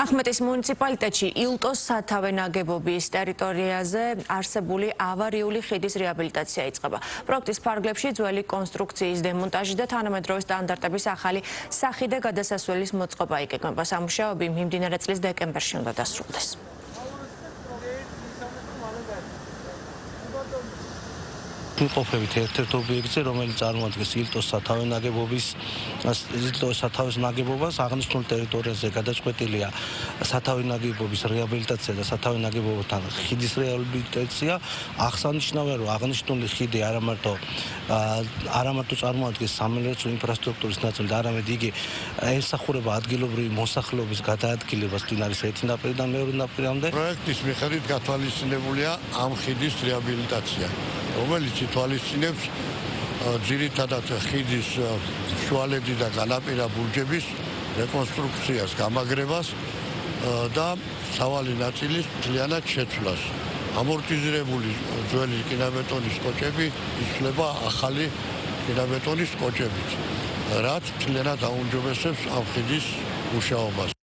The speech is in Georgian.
ახმეტის მუნიციპალიტეტში ილტოს სათავე ნაგებობის ტერიტორიაზე არსებული ავარიული ხიდის რეაბილიტაცია იწყება. პროექტის ფარგლებში ძველი კონსტრუქციის დემონტაჟი და თანამედროვე სტანდარტების ახალი სახი და გადასასვლელის მოწყობა იგეგმება. სამუშაოები მიმდინარე წლის დეკემბერში უნდა დასრულდეს. ყოფებით ერთ-ერთ ობიექტზე, რომელიც წარმოადგენს ილტოს სათავე ნაგებობას, აღნიშნულ ტერიტორიაზე გადაწყვეტილია სათავე ნაგებობის რეაბილიტაცია და სათავე ნაგებობთან ხიდის რეაბილიტაცია. აღსანიშნავია, რომ აღნიშნული ხიდი არა მარტო წარმოადგენს სამრეწველო ინფრასტრუქტურის ნაწილს, არამედ იგი ემსახურება ადგილობრივი მოსახლეობის გადაადგილებას მდინარის ერთი ნაპირიდან მეორე ნაპირამდე. პროექტის მიხედვით გათვალისწინებულია ამ ხიდის რეაბილიტაცია, რომელიც ითვალისწინებს ძირითადად ხიდის შუალედი და განაპირა ბურჯების რეკონსტრუქციას, გამაგრებას და სავალი ნაწილის მთლიანად შეცვლას. ამორტიზირებული ძველი რკინაბეტონის კოჭები იცვლება ახალი რკინაბეტონის კოჭებით, რაც მთლიანად აუმჯობესებს ამ ხიდის მუშაობას.